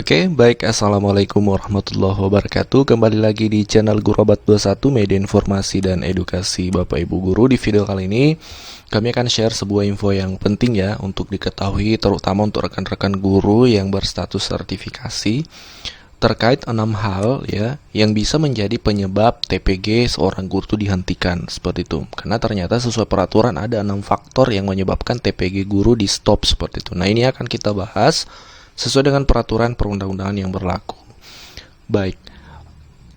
Oke, baik. Assalamualaikum warahmatullahi wabarakatuh. Kembali lagi di channel Gurobat 21, media informasi dan edukasi Bapak Ibu Guru. Di video kali ini, kami akan share sebuah info yang penting ya untuk diketahui, terutama untuk rekan-rekan guru yang berstatus sertifikasi terkait 6 hal ya yang bisa menjadi penyebab TPG seorang guru itu dihentikan seperti itu. Karena ternyata sesuai peraturan ada 6 faktor yang menyebabkan TPG guru di stop seperti itu. Nah, ini akan kita bahas sesuai dengan peraturan perundang-undangan yang berlaku. Baik,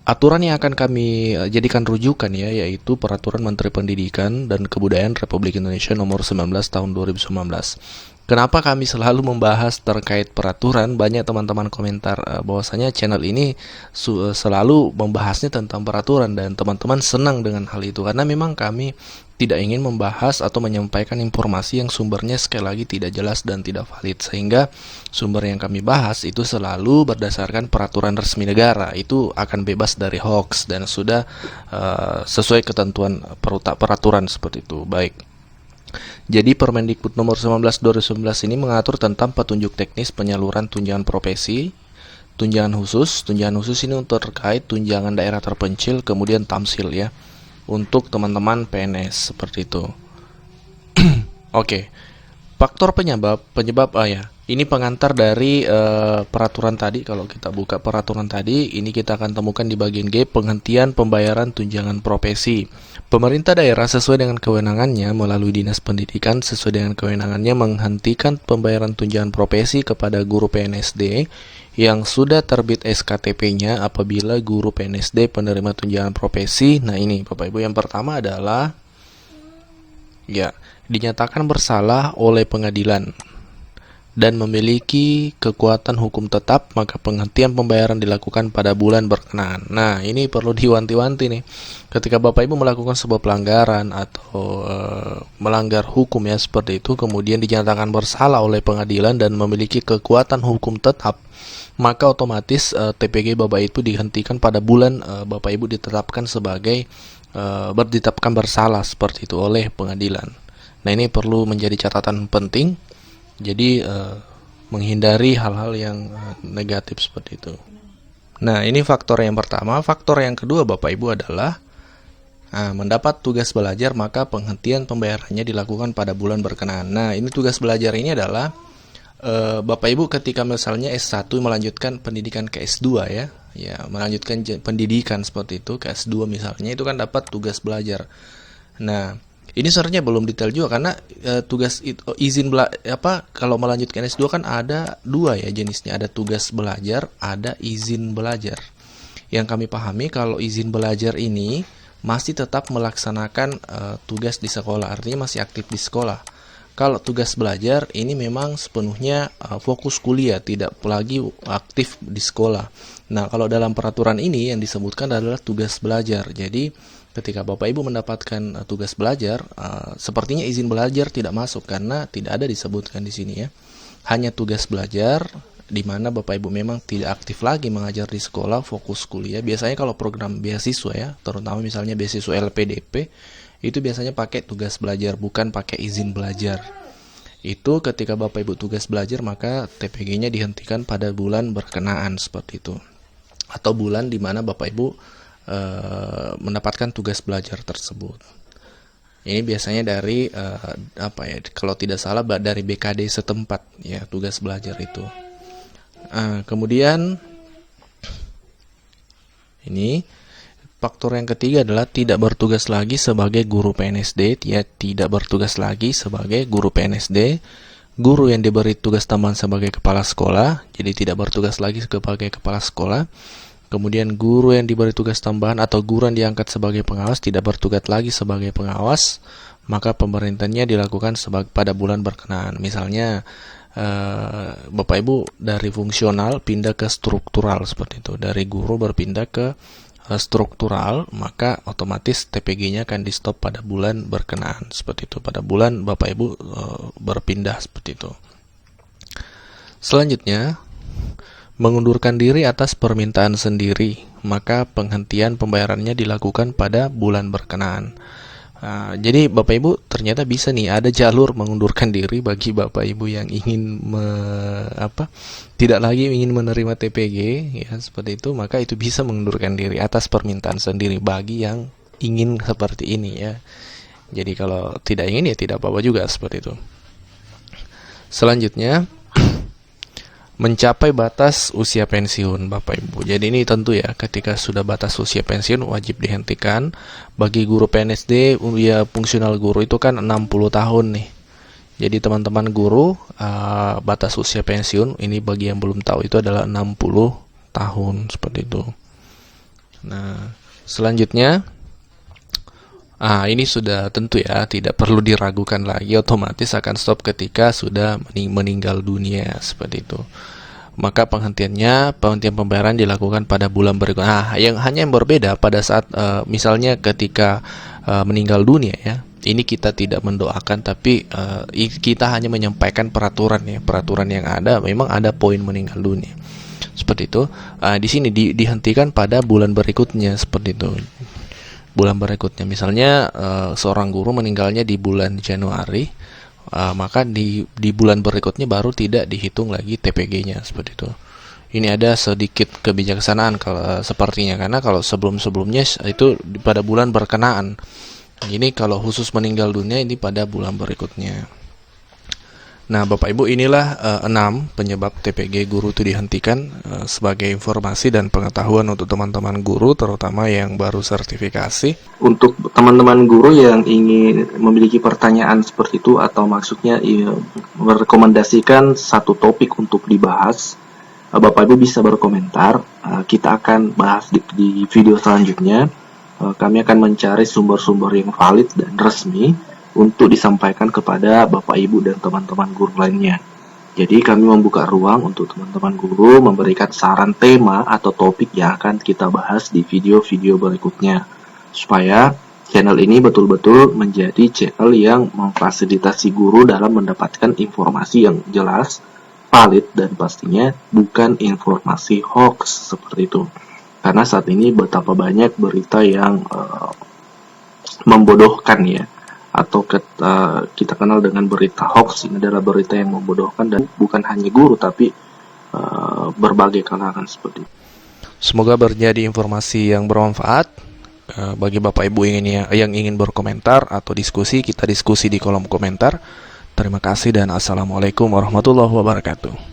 aturan yang akan kami jadikan rujukan ya, yaitu Peraturan Menteri Pendidikan dan Kebudayaan Republik Indonesia Nomor 19 Tahun 2019. Kenapa kami selalu membahas terkait peraturan? Banyak teman-teman komentar bahwasanya channel ini selalu membahasnya tentang peraturan, dan teman-teman senang dengan hal itu karena memang kami tidak ingin membahas atau menyampaikan informasi yang sumbernya sekali lagi tidak jelas dan tidak valid, sehingga sumber yang kami bahas itu selalu berdasarkan peraturan resmi negara, itu akan bebas dari hoax dan sudah sesuai ketentuan peraturan seperti itu. Baik, jadi Permendikbud nomor 19 2019 ini mengatur tentang petunjuk teknis penyaluran tunjangan profesi, tunjangan khusus ini untuk terkait tunjangan daerah terpencil, kemudian tamsil ya, untuk teman-teman PNS seperti itu. Oke. Faktor penyebab ini pengantar dari peraturan tadi. Kalau kita buka peraturan tadi, ini kita akan temukan di bagian G, penghentian pembayaran tunjangan profesi. Pemerintah daerah sesuai dengan kewenangannya melalui Dinas Pendidikan sesuai dengan kewenangannya menghentikan pembayaran tunjangan profesi kepada guru PNSD yang sudah terbit SKTP-nya apabila guru PNSD penerima tunjangan profesi. Nah, ini Bapak Ibu, yang pertama adalah dinyatakan bersalah oleh pengadilan dan memiliki kekuatan hukum tetap, maka penghentian pembayaran dilakukan pada bulan berkenaan. Nah, ini perlu diwanti-wanti nih. Ketika Bapak Ibu melakukan sebuah pelanggaran atau melanggar hukum ya seperti itu, kemudian dinyatakan bersalah oleh pengadilan dan memiliki kekuatan hukum tetap, maka otomatis TPG Bapak itu dihentikan pada bulan Bapak Ibu ditetapkan sebagai ditetapkan bersalah seperti itu oleh pengadilan. Nah, ini perlu menjadi catatan penting. Jadi menghindari hal-hal yang negatif seperti itu. Nah, ini faktor yang pertama. Faktor yang kedua Bapak Ibu adalah mendapat tugas belajar, maka penghentian pembayarannya dilakukan pada bulan berkenaan. Nah, ini tugas belajar ini adalah Bapak Ibu ketika misalnya S1 melanjutkan pendidikan ke S2 ya melanjutkan pendidikan seperti itu ke S2 misalnya, itu kan dapat tugas belajar. Nah, ini sebenarnya belum detail juga karena tugas izin kalau melanjutkan S2 kan ada dua ya jenisnya, ada tugas belajar, ada izin belajar. Yang kami pahami kalau izin belajar ini masih tetap melaksanakan tugas di sekolah, artinya masih aktif di sekolah. Kalau tugas belajar ini memang sepenuhnya fokus kuliah, tidak lagi aktif di sekolah. Nah, kalau dalam peraturan ini yang disebutkan adalah tugas belajar. Jadi ketika Bapak Ibu mendapatkan tugas belajar, sepertinya izin belajar tidak masuk karena tidak ada disebutkan di sini ya. Hanya tugas belajar di mana Bapak Ibu memang tidak aktif lagi mengajar di sekolah, fokus kuliah. Biasanya kalau program beasiswa ya, terutama misalnya beasiswa LPDP, itu biasanya pakai tugas belajar, bukan pakai izin belajar. Itu ketika Bapak Ibu tugas belajar, maka TPG-nya dihentikan pada bulan berkenaan seperti itu. Atau bulan di mana Bapak Ibu mendapatkan tugas belajar tersebut. Ini biasanya dari kalau tidak salah dari BKD setempat ya, tugas belajar itu. Kemudian ini faktor yang ketiga adalah tidak bertugas lagi sebagai guru PNSD, tidak bertugas lagi sebagai guru PNSD. Guru yang diberi tugas tambahan sebagai kepala sekolah, jadi tidak bertugas lagi sebagai kepala sekolah. Kemudian guru yang diberi tugas tambahan atau guru yang diangkat sebagai pengawas tidak bertugas lagi sebagai pengawas, maka pemberhentiannya dilakukan pada bulan berkenaan. Misalnya Bapak Ibu dari fungsional pindah ke struktural seperti itu, dari guru berpindah ke struktural, maka otomatis TPG-nya akan di stop pada bulan berkenaan seperti itu, pada bulan Bapak Ibu berpindah seperti itu. Selanjutnya, mengundurkan diri atas permintaan sendiri, maka penghentian pembayarannya dilakukan pada bulan berkenaan. Jadi Bapak Ibu ternyata bisa nih, ada jalur mengundurkan diri bagi Bapak Ibu yang ingin tidak lagi ingin menerima TPG ya seperti itu, maka itu bisa mengundurkan diri atas permintaan sendiri bagi yang ingin seperti ini ya. Jadi kalau tidak ingin ya tidak apa-apa juga seperti itu. Selanjutnya mencapai batas usia pensiun Bapak Ibu. Jadi ini tentu ya, ketika sudah batas usia pensiun wajib dihentikan. Bagi guru PNSD, ya fungsional guru itu kan 60 tahun nih. Jadi teman-teman guru, batas usia pensiun ini bagi yang belum tahu itu adalah 60 tahun seperti itu. Nah, selanjutnya ini sudah tentu ya, tidak perlu diragukan lagi, otomatis akan stop ketika sudah meninggal dunia seperti itu. Maka penghentian pembayaran dilakukan pada bulan berikutnya. Yang berbeda pada saat misalnya ketika meninggal dunia ya, ini kita tidak mendoakan, tapi kita hanya menyampaikan peraturan ya, peraturan yang ada. Memang ada poin meninggal dunia seperti itu. Di sini dihentikan pada bulan berikutnya seperti itu. Bulan berikutnya, misalnya seorang guru meninggalnya di bulan Januari, maka di bulan berikutnya baru tidak dihitung lagi TPG-nya seperti itu. Ini ada sedikit kebijaksanaan kalau sepertinya, karena kalau sebelum-sebelumnya itu pada bulan berkenaan. Ini kalau khusus meninggal dunia ini pada bulan berikutnya. Nah, Bapak Ibu, inilah 6 penyebab TPG guru itu dihentikan, sebagai informasi dan pengetahuan untuk teman-teman guru, terutama yang baru sertifikasi. Untuk teman-teman guru yang ingin memiliki pertanyaan seperti itu, atau maksudnya merekomendasikan satu topik untuk dibahas, Bapak Ibu bisa berkomentar. Kita akan bahas di video selanjutnya. Kami akan mencari sumber-sumber yang valid dan resmi untuk disampaikan kepada Bapak Ibu dan teman-teman guru lainnya. Jadi kami membuka ruang untuk teman-teman guru memberikan saran tema atau topik yang akan kita bahas di video-video berikutnya, supaya channel ini betul-betul menjadi channel yang memfasilitasi guru dalam mendapatkan informasi yang jelas, valid, dan pastinya bukan informasi hoax seperti itu. Karena saat ini betapa banyak berita yang membodohkan ya, atau kita kenal dengan berita hoax. Ini adalah berita yang membodohkan, dan bukan hanya guru tapi berbagai kalangan seperti itu. Semoga menjadi informasi yang bermanfaat bagi Bapak Ibu yang ingin berkomentar atau diskusi. Kita diskusi di kolom komentar. Terima kasih dan assalamualaikum warahmatullahi wabarakatuh.